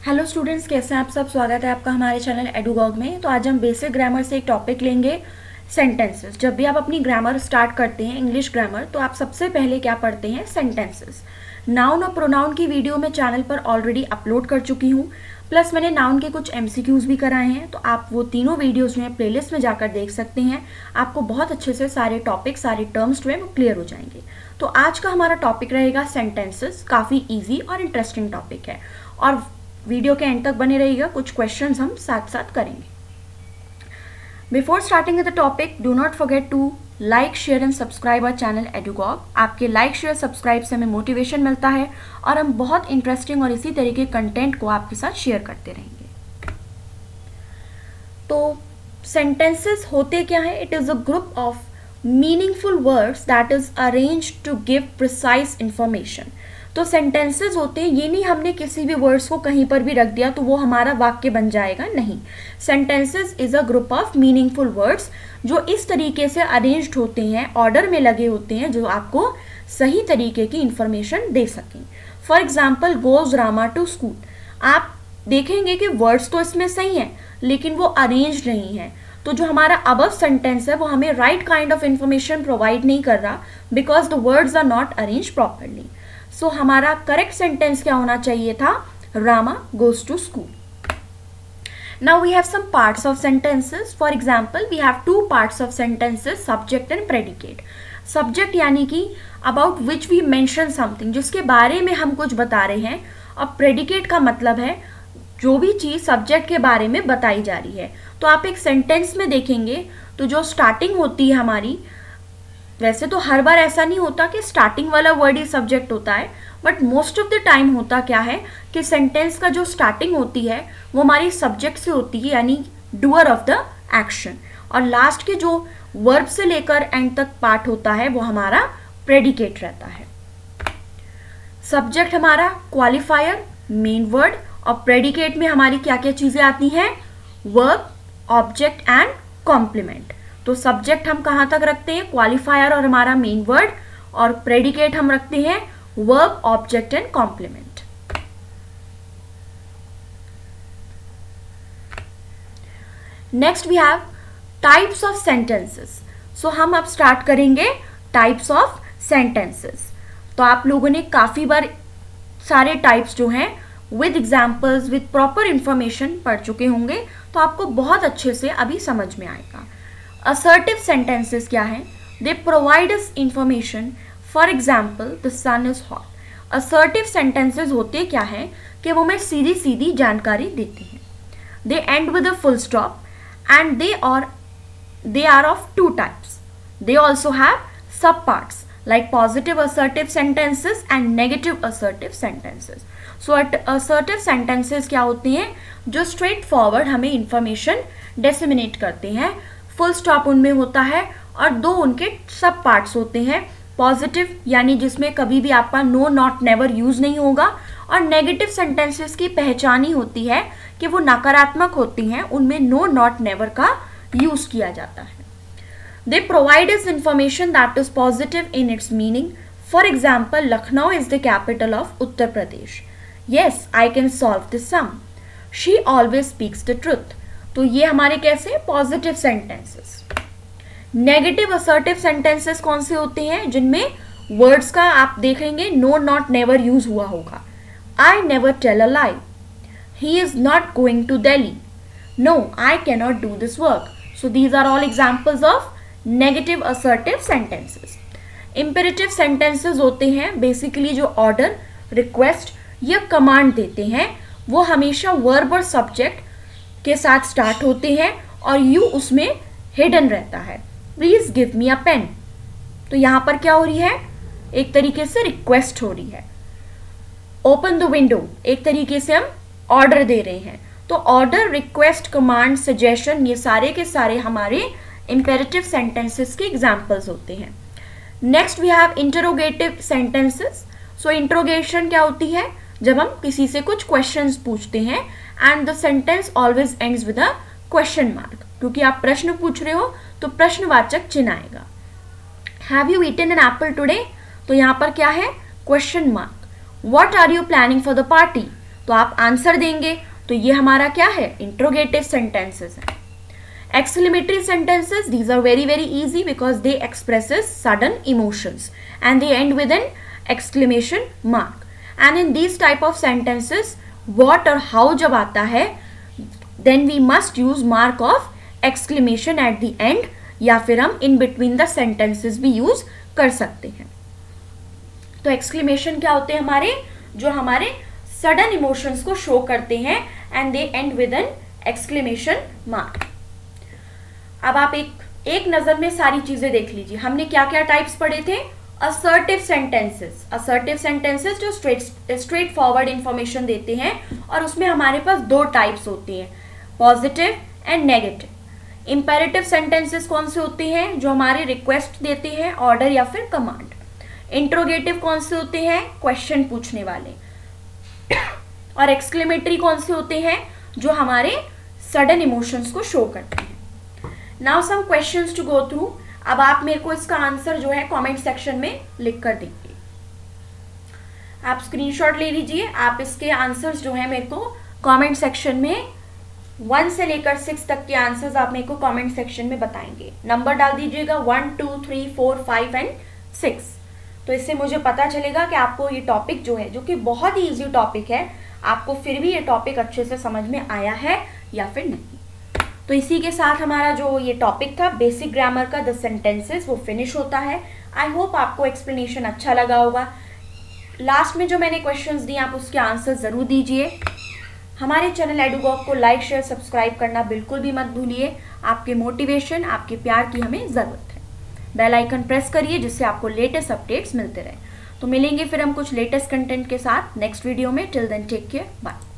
Hello students, कैसे हैं आप सब। स्वागत है आपका हमारे चैनल एडुगॉग में। तो आज हम बेसिक ग्रामर से एक टॉपिक लेंगे, सेंटेंसेस। जब भी आप अपनी ग्रामर स्टार्ट करते हैं, इंग्लिश ग्रामर, तो आप सबसे पहले क्या पढ़ते हैं? सेंटेंसेस। नाउन और प्रोनाउन की वीडियो मैं चैनल पर ऑलरेडी अपलोड कर चुकी हूँ, प्लस मैंने नाउन के कुछ MCQs भी कराए हैं। तो आप वो तीनों वीडियोज में प्लेलिस्ट में जाकर देख सकते हैं। आपको बहुत अच्छे से सारे टॉपिक, सारे टर्म्स जो है वो क्लियर हो जाएंगे। तो आज का हमारा टॉपिक रहेगा सेंटेंसेस। काफ़ी ईजी और इंटरेस्टिंग टॉपिक है, और वीडियो के एंड तक बने रहिएगा। कुछ क्वेश्चंस हम साथ साथ करेंगे। Before starting with the topic, do not forget to like, share and subscribe our channel Edugog. आपके लाइक, शेयर, सब्सक्राइब से हमें मोटिवेशन मिलता है और हम बहुत इंटरेस्टिंग और इसी तरह के कंटेंट को आपके साथ शेयर करते रहेंगे। तो सेंटेंसेस होते क्या है? It is a group of meaningful words that is arranged to give precise information. तो सेंटेंसेस होते हैं, ये नहीं हमने किसी भी वर्ड्स को कहीं पर भी रख दिया तो वो हमारा वाक्य बन जाएगा, नहीं। Sentences is a group of meaningful words जो इस तरीके से अरेंज्ड होते हैं, ऑर्डर में लगे होते हैं, जो आपको सही तरीके की इंफॉर्मेशन दे सकें। For example, goes Rama to school. आप देखेंगे कि वर्ड्स तो इसमें सही हैं, लेकिन वो अरेंज नहीं है। तो जो हमारा अबव सेंटेंस है वो हमें right kind of information provide नहीं कर रहा, because the words are not arrange properly. So हमारा करेक्ट सेंटेंस क्या होना चाहिए था? Rama goes to school. Now we have some parts of sentences. For example, we have two parts of sentences, subject and predicate. Subject यानी कि about which we mention something, जिसके बारे में हम कुछ बता रहे हैं, और प्रेडिकेट का मतलब है जो भी चीज सब्जेक्ट के बारे में बताई जा रही है। तो आप एक सेंटेंस में देखेंगे तो जो स्टार्टिंग होती है हमारी, वैसे तो हर बार ऐसा नहीं होता कि स्टार्टिंग वाला वर्ड ही सब्जेक्ट होता है, but most of the time होता क्या है कि सेंटेंस का जो स्टार्टिंग होती है वो हमारी सब्जेक्ट से होती है, यानी डूअर ऑफ द एक्शन, और लास्ट के जो वर्ब से लेकर एंड तक पार्ट होता है वो हमारा प्रेडिकेट रहता है। सब्जेक्ट हमारा क्वालिफायर, मेन वर्ड, और प्रेडिकेट में हमारी क्या क्या चीजें आती हैं? Verb, object and complement. तो सब्जेक्ट हम कहाँ तक रखते हैं? क्वालिफायर और हमारा मेन वर्ड, और प्रेडिकेट हम रखते हैं verb, object and complement. Next we have types of sentences. So हम अब स्टार्ट करेंगे टाइप्स ऑफ सेंटेंसेस। तो आप लोगों ने काफी बार सारे टाइप्स जो हैं with examples, with proper information पढ़ चुके होंगे, तो आपको बहुत अच्छे से अभी समझ में आएगा। असर्टिव सेंटेंसेस क्या है? They provide us information. For example, the sun is hot. Assertive sentences होते क्या है कि वो हमें सीधी सीधी जानकारी देते हैं। They end with a full stop and they are of two types. They also have sub parts like positive assertive sentences and negative assertive sentences. So assertive sentences क्या होते हैं? जो straight forward हमें information disseminate करते हैं। full stop उनमें होता है और दो उनके सब parts होते हैं। positive यानी जिसमें कभी भी आपका no, not, never use नहीं होगा, और negative sentences की पहचान ही होती है कि वो नकारात्मक होती हैं, उनमें no, not, never का use किया जाता है। They provide us information that is positive in its meaning. For example, Lucknow is the capital of Uttar Pradesh. Yes, I can solve this sum. She always speaks the truth. तो ये हमारे कैसे positive sentences। Negative assertive sentences कौन से होते हैं? जिनमें words का आप देखेंगे no, not, never use हुआ होगा। I never tell a lie. He is not going to Delhi. No, I cannot do this work. So these are all examples of negative assertive sentences. Imperative sentences होते हैं basically जो order, request या command देते हैं, वो हमेशा verb और subject के साथ स्टार्ट होते हैं और यू उसमें हिडन रहता है। Please give me a pen. तो यहाँ पर क्या हो रही है? एक तरीके से रिक्वेस्ट हो रही है। ओपन द विंडो, एक तरीके से हम ऑर्डर दे रहे हैं। तो ऑर्डर, रिक्वेस्ट, कमांड, सजेशन, ये सारे के सारे हमारे imperative sentences के examples होते हैं। Next we have interrogative sentences. So interrogation क्या होती है? जब हम किसी से कुछ questions पूछते हैं and the sentence always ends with a question mark, क्योंकि आप प्रश्न पूछ रहे हो तो प्रश्नवाचक चिन्ह आएगा। Have you eaten an apple today? तो यहाँ पर क्या है? Question mark. What are you planning for the party? तो आप आंसर देंगे, तो ये हमारा क्या है, इंट्रोगेटिव सेंटेंसेस है। Exclamatory sentences, these are very very easy because they expresses sudden emotions and they end with an exclamation mark. And in these type of sentences, what और how जब आता है, then we must use mark of exclamation at the end, या फिर हम in between the sentences भी use कर सकते हैं। तो exclamation क्या होते हैं हमारे, जो हमारे sudden emotions को show करते हैं and they end with an exclamation mark। अब आप एक नजर में सारी चीजें देख लीजिए। हमने क्या क्या टाइप्स पढ़े थे, असर्टिव सेंटेंसेस जो स्ट्रेट फॉरवर्ड इंफॉर्मेशन देते हैं, और उसमें हमारे पास दो टाइप्स होती हैं, positive and negative. Imperative sentences कौन से होते हैं, जो हमारे रिक्वेस्ट देते हैं, ऑर्डर या फिर कमांड। इंट्रोगेटिव कौन से होते हैं, क्वेश्चन पूछने वाले। और एक्सक्लेमेटरी कौन से होते हैं, जो हमारे सडन इमोशंस को शो करते हैं। Now some questions to go through. अब आप मेरे को इसका आंसर जो है कमेंट सेक्शन में लिख कर देंगे। आप स्क्रीनशॉट ले लीजिए, आप इसके आंसर्स जो है मेरे को कमेंट सेक्शन में 1 से लेकर 6 तक के आंसर्स आप मेरे को कमेंट सेक्शन में बताएंगे। नंबर डाल दीजिएगा 1 2 3 4 5 एंड 6। तो इससे मुझे पता चलेगा कि आपको ये टॉपिक जो है, जो कि बहुत ही ईजी टॉपिक है, आपको फिर भी ये टॉपिक अच्छे से समझ में आया है या फिर नहीं। तो इसी के साथ हमारा जो ये टॉपिक था बेसिक ग्रामर का, द सेंटेंसेस, वो फिनिश होता है। आई होप आपको एक्सप्लेनेशन अच्छा लगा होगा। लास्ट में जो मैंने क्वेश्चंस दिए आप उसके आंसर ज़रूर दीजिए। हमारे चैनल एडुगॉग को लाइक शेयर सब्सक्राइब करना बिल्कुल भी मत भूलिए। आपके मोटिवेशन, आपके प्यार की हमें ज़रूरत है। बेल आइकन प्रेस करिए जिससे आपको लेटेस्ट अपडेट्स मिलते रहे। तो मिलेंगे फिर हम कुछ लेटेस्ट कंटेंट के साथ नेक्स्ट वीडियो में। Till then take care, bye.